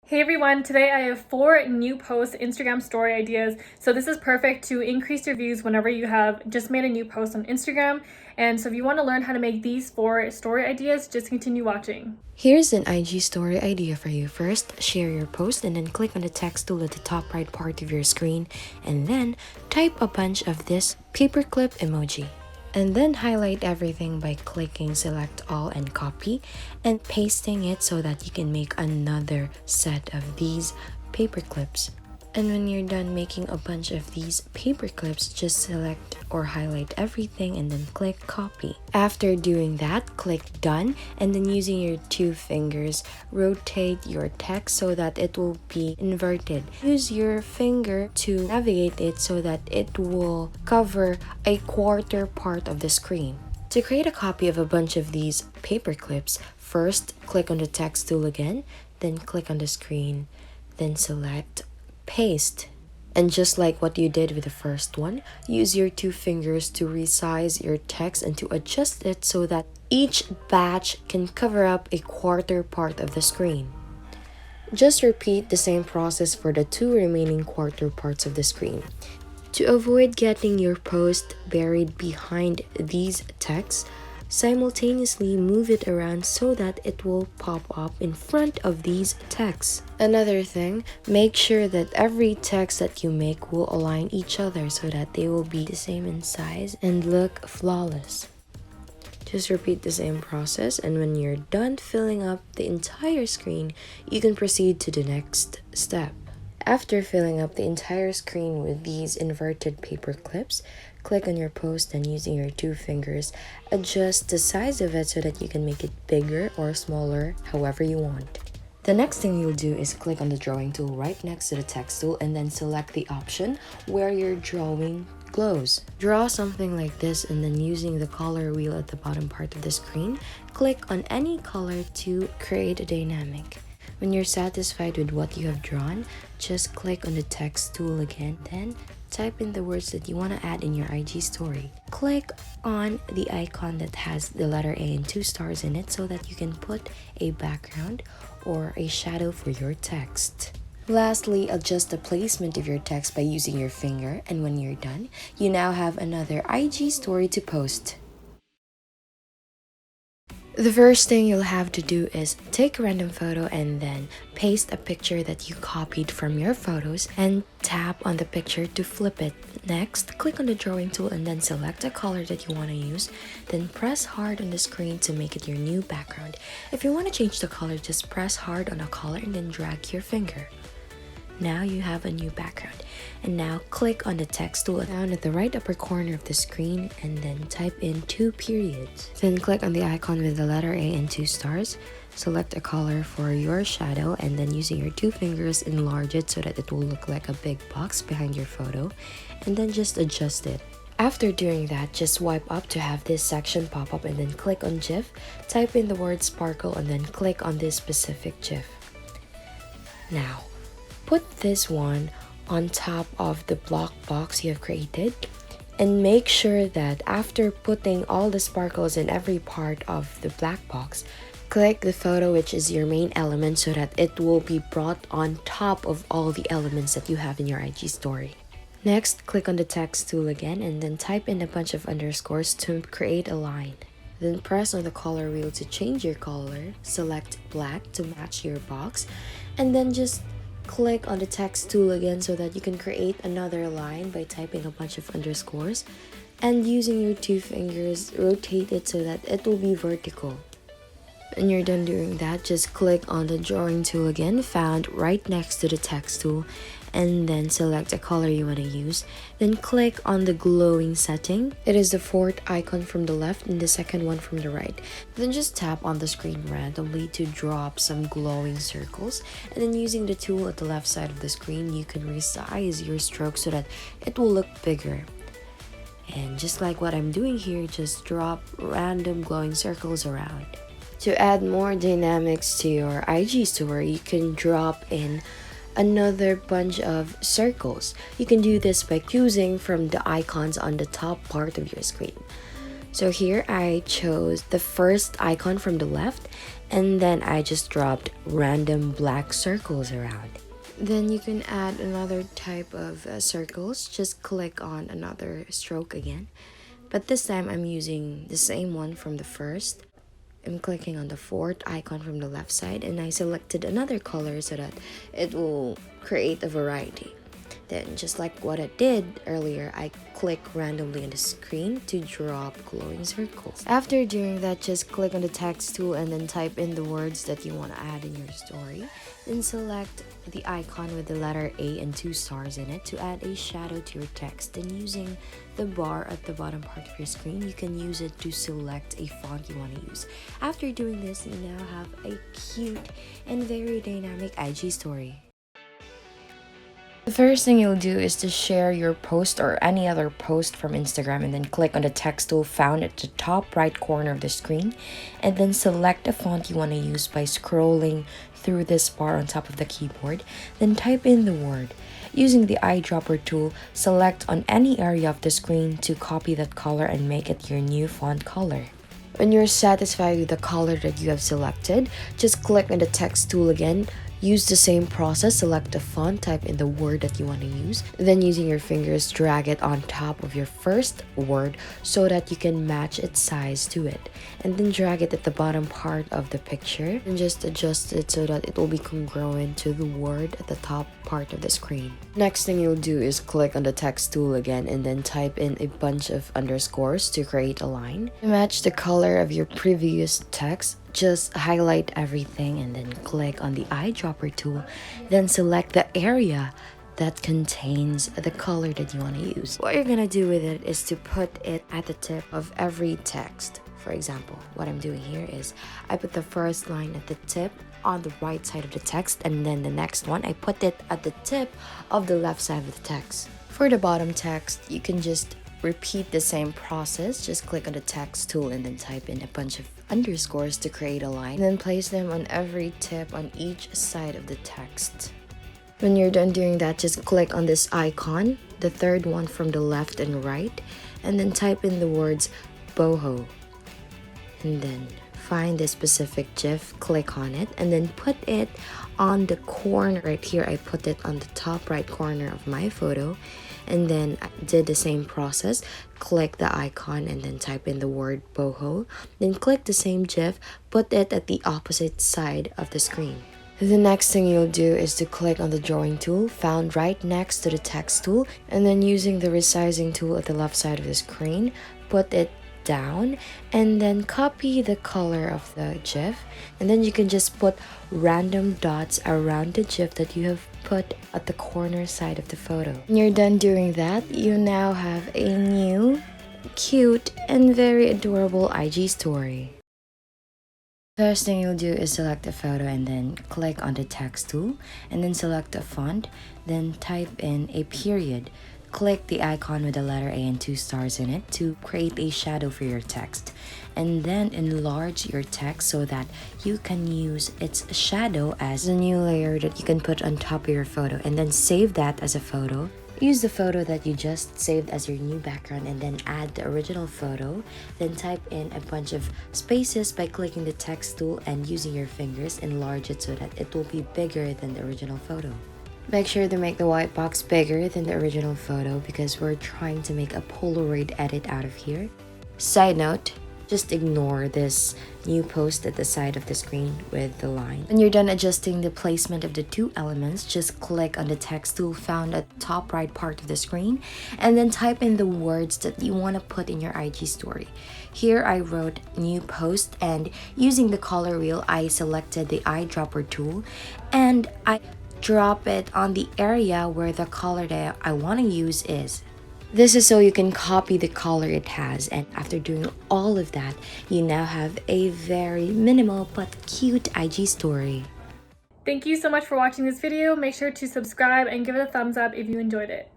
Hey everyone, today I have 4 new post Instagram story ideas. So this is perfect to increase your views whenever you have just made a new post on Instagram. And so if you want to learn how to make these 4 story ideas, just continue watching. Here's an IG story idea for you. First, share your post and then click on the text tool at the top right part of your screen and then type a bunch of this paperclip emoji. And then highlight everything by clicking select all and copy and pasting it so that you can make another set of these paper clips. And when you're done making a bunch of these paper clips, just select or highlight everything and then click copy. After doing that, click done and then using your 2 fingers, rotate your text so that it will be inverted. Use your finger to navigate it so that it will cover a quarter part of the screen. To create a copy of a bunch of these paper clips, first click on the text tool again, then click on the screen, then select paste. And just like what you did with the first one, use your 2 fingers to resize your text and to adjust it so that each batch can cover up a quarter part of the screen. Just repeat the same process for the 2 remaining quarter parts of the screen. To avoid getting your post buried behind these texts, simultaneously move it around so that it will pop up in front of these texts. Another thing, make sure that every text that you make will align each other so that they will be the same in size and look flawless. Just repeat the same process, and when you're done filling up the entire screen, you can proceed to the next step. After filling up the entire screen with these inverted paper clips, click on your post and using your 2 fingers, adjust the size of it so that you can make it bigger or smaller, however you want. The next thing you'll do is click on the drawing tool right next to the text tool and then select the option where your drawing glows. Draw something like this and then using the color wheel at the bottom part of the screen, click on any color to create a dynamic. When you're satisfied with what you have drawn, just click on the text tool again, then type in the words that you want to add in your IG story. Click on the icon that has the letter A and 2 stars in it so that you can put a background or a shadow for your text. Lastly, adjust the placement of your text by using your finger, and when you're done, you now have another IG story to post. The first thing you'll have to do is take a random photo and then paste a picture that you copied from your photos and tap on the picture to flip it. Next, click on the drawing tool and then select a color that you want to use. Then press hard on the screen to make it your new background. If you want to change the color, just press hard on a color and then drag your finger. Now you have a new background. And now click on the text tool down at the right upper corner of the screen and then type in 2 periods. Then click on the icon with the letter A and 2 stars. Select a color for your shadow and then using your 2 fingers enlarge it so that it will look like a big box behind your photo, and then just adjust it. After doing that, just swipe up to have this section pop up and then click on GIF, type in the word sparkle and then click on this specific GIF. Now, put this one on top of the block box you have created and make sure that after putting all the sparkles in every part of the black box, click the photo which is your main element so that it will be brought on top of all the elements that you have in your IG story. Next, click on the text tool again and then type in a bunch of underscores to create a line. Then press on the color wheel to change your color, select black to match your box, and then just click on the text tool again so that you can create another line by typing a bunch of underscores, and using your 2 fingers, rotate it so that it will be vertical. When you're done doing that, just click on the drawing tool again, found right next to the text tool, and then select a color you want to use. Then click on the glowing setting. It is the 4th icon from the left and the 2nd one from the right. Then just tap on the screen randomly to drop some glowing circles, and then using the tool at the left side of the screen, you can resize your stroke so that it will look bigger. And just like what I'm doing here, just drop random glowing circles around. To add more dynamics to your IG story, you can drop in another bunch of circles. You can do this by choosing from the icons on the top part of your screen. So here I chose the first icon from the left, and then I just dropped random black circles around. Then you can add another type of circles. Just click on another stroke again. But this time I'm using the same one from the first. I'm clicking on the fourth icon from the left side, and I selected another color so that it will create a variety. Then, just like what I did earlier, I click randomly on the screen to drop glowing circles. After doing that, just click on the text tool and then type in the words that you want to add in your story. Then select the icon with the letter A and 2 stars in it to add a shadow to your text. Then using the bar at the bottom part of your screen, you can use it to select a font you want to use. After doing this, you now have a cute and very dynamic IG story. The first thing you'll do is to share your post or any other post from Instagram, and then click on the text tool found at the top right corner of the screen, and then select the font you want to use by scrolling through this bar on top of the keyboard. Then type in the word. Using the eyedropper tool, select on any area of the screen to copy that color and make it your new font color. When you're satisfied with the color that you have selected, just click on the text tool again. Use the same process, select the font, type in the word that you want to use, then using your fingers drag it on top of your first word so that you can match its size to it, and then drag it at the bottom part of the picture and just adjust it so that it will be congruent to the word at the top part of the screen. Next thing you'll do is click on the text tool again and then type in a bunch of underscores to create a line. To match the color of your previous text, just highlight everything and then click on the eyedropper tool, then select the area that contains the color that you want to use. What you're gonna do with it is to put it at the tip of every text. For example, what I'm doing here is I put the first line at the tip on the right side of the text, and then the next one I put it at the tip of the left side of the text. For the bottom text, you can just repeat the same process. Just click on the text tool and then type in a bunch of underscores to create a line, and then place them on every tip on each side of the text. When you're done doing that, just click on this icon, the third one from the left and right, and then type in the words boho, and then find the specific GIF, click on it, and then put it on the corner right here. I put it on the top right corner of my photo, and then I did the same process. Click the icon and then type in the word boho, then click the same GIF, put it at the opposite side of the screen. The next thing you'll do is to click on the drawing tool found right next to the text tool, and then using the resizing tool at the left side of the screen, put it down and then copy the color of the GIF, and then you can just put random dots around the GIF that you have put at the corner side of the photo. When you're done doing that, you now have a new, cute, and very adorable IG story. First thing you'll do is select a photo and then click on the text tool, and then select a font, then type in a period. Click the icon with the letter A and 2 stars in it to create a shadow for your text, and then enlarge your text so that you can use its shadow as a new layer that you can put on top of your photo, and then save that as a photo. Use the photo that you just saved as your new background and then add the original photo. Then type in a bunch of spaces by clicking the text tool and using your fingers enlarge it so that it will be bigger than the original photo. Make sure to make the white box bigger than the original photo because we're trying to make a Polaroid edit out of here. Side note, just ignore this new post at the side of the screen with the line. When you're done adjusting the placement of the two elements, just click on the text tool found at the top right part of the screen and then type in the words that you want to put in your IG story. Here I wrote new post, and using the color wheel, I selected the eyedropper tool and I drop it on the area where the color that I want to use is. This is so you can copy the color it has, and after doing all of that, you now have a very minimal but cute IG story. Thank you so much for watching this video. Make sure to subscribe and give it a thumbs up if you enjoyed it.